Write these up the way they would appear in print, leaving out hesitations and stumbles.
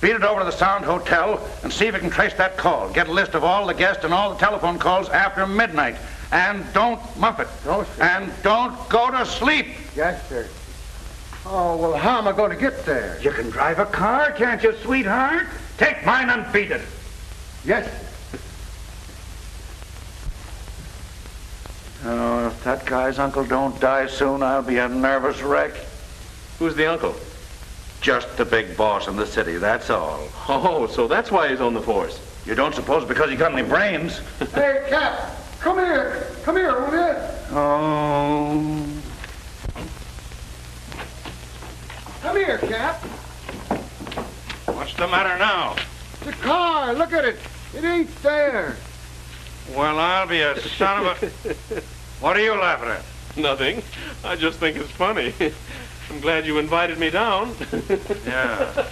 Beat it over to the Sound Hotel and see if you can trace that call. Get a list of all the guests and all the telephone calls after midnight. And don't muff it. Oh, sir. And don't go to sleep. Yes, sir. Oh, well, how am I going to get there? You can drive a car, can't you, sweetheart? Take mine and beat it. Yes, sir. Oh, if that guy's uncle don't die soon, I'll be a nervous wreck. Who's the uncle? Just the big boss in the city, that's all. Oh, so that's why he's on the force. You don't suppose because he got any brains? Hey, Cap, come here. Come here, will you? Oh. Come here, Cap. What's the matter now? The car, look at it. It ain't there. Well, I'll be a son of a... What are you laughing at? Nothing. I just think it's funny. I'm glad you invited me down. Yeah.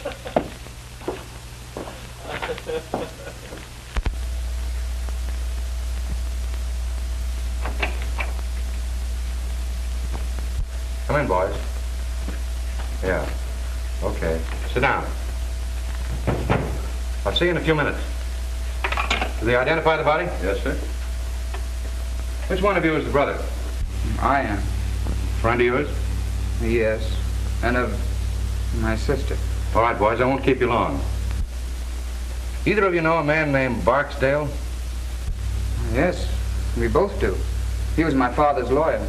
Come in, boys. Yeah. Okay. Sit down. I'll see you in a few minutes. Did they identify the body? Yes, sir. Which one of you is the brother? I am. Friend of yours? Yes. And of my sister. All right, boys, I won't keep you long. Either of you know a man named Barksdale? Yes, we both do. He was my father's lawyer.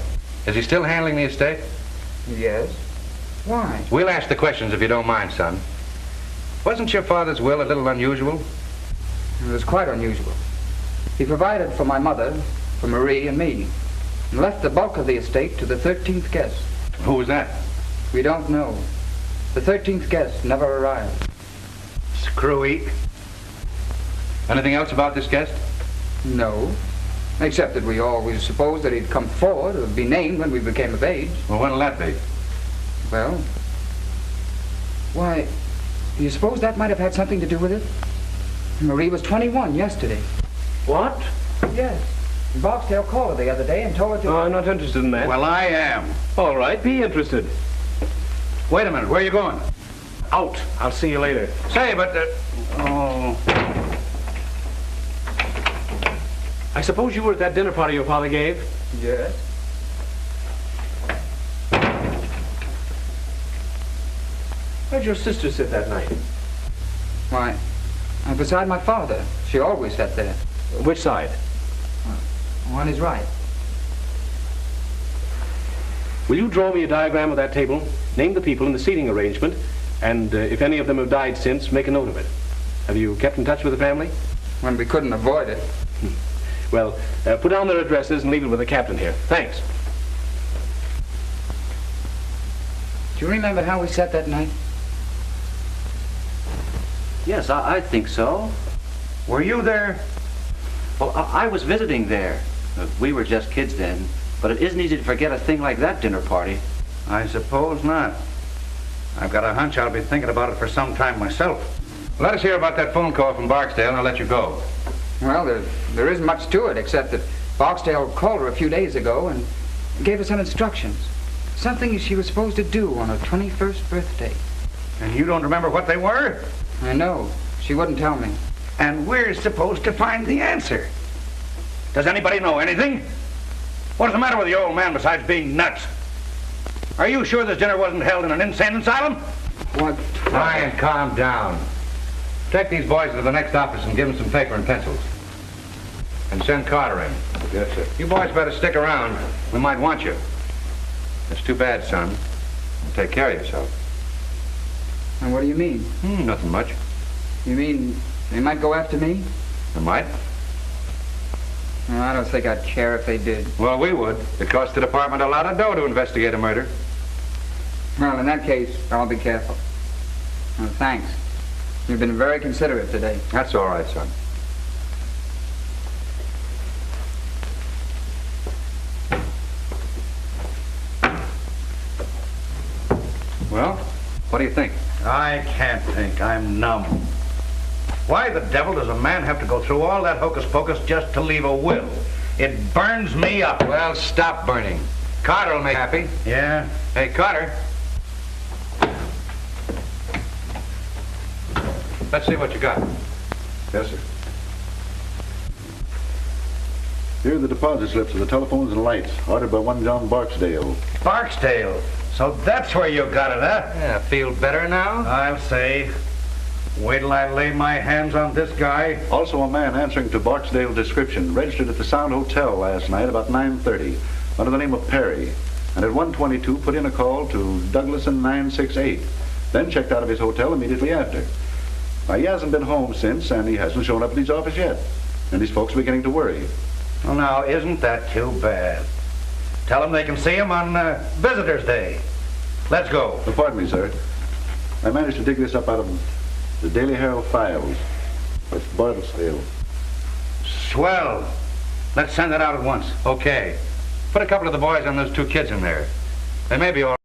Is he still handling the estate? Yes. Why? We'll ask the questions if you don't mind, son. Wasn't your father's will a little unusual? It was quite unusual. He provided for my mother, for Marie and me, and left the bulk of the estate to the 13th guest. Who was that? We don't know. The 13th guest never arrived. Screwy. Anything else about this guest? No. Except that we always supposed that he'd come forward or be named when we became of age. Well, when'll that be? Well, why, do you suppose that might have had something to do with it? Marie was 21 yesterday. What? Yes. Barksdale called her the other day and told her to... Oh, I'm not interested in that. Well, I am. All right, be interested. Wait a minute, where are you going? Out. I'll see you later. Say, but... Oh... I suppose you were at that dinner party your father gave? Yes. Where'd your sister sit that night? Why, beside my father. She always sat there. Which side? On his right. Will you draw me a diagram of that table, name the people in the seating arrangement, and if any of them have died since, make a note of it. Have you kept in touch with the family? When we couldn't avoid it. Well, put down their addresses and leave it with the captain here. Thanks. Do you remember how we sat that night? Yes, I think so. Were you there? Well, I was visiting there. We were just kids then, but it isn't easy to forget a thing like that dinner party. I suppose not. I've got a hunch I'll be thinking about it for some time myself. Let us hear about that phone call from Barksdale and I'll let you go. Well, there isn't much to it, except that Barksdale called her a few days ago and gave her some instructions. Something she was supposed to do on her 21st birthday. And you don't remember what they were? I know. She wouldn't tell me. And we're supposed to find the answer. Does anybody know anything? What's the matter with the old man besides being nuts? Are you sure this dinner wasn't held in an insane asylum? What? Ryan, calm down. Take these boys to the next office and give them some paper and pencils. And send Carter in. Yes, sir. You boys better stick around. We might want you. It's too bad, son. Take care of yourself. And what do you mean? Nothing much. You mean they might go after me? They might. Well, I don't think I'd care if they did. Well, we would. It costs the department a lot of dough to investigate a murder. Well, in that case, I'll be careful. Well, thanks. You've been very considerate today. That's all right, son. Well, what do you think? I can't think. I'm numb. Why the devil does a man have to go through all that hocus pocus just to leave a will? It burns me up. Well, stop burning. Carter will make you happy. Yeah? Hey, Carter. Let's see what you got. Yes, sir. Here are the deposit slips of the telephones and lights, ordered by one John Barksdale. Barksdale. So that's where you got it, huh? Yeah, feel better now? I'll say. Wait till I lay my hands on this guy. Also a man answering to Barksdale's description, registered at the Sound Hotel last night about 9:30, under the name of Perry, and at 1:22 put in a call to Douglason 968, then checked out of his hotel immediately after. Now, he hasn't been home since, and he hasn't shown up at his office yet, and his folks are beginning to worry. Well, now, isn't that too bad? Tell them they can see him on Visitor's Day. Let's go. Pardon me, sir. I managed to dig this up out of the Daily Herald files. It's Barksdale. Swell. Let's send it out at once. Okay. Put a couple of the boys and those two kids in there. They may be all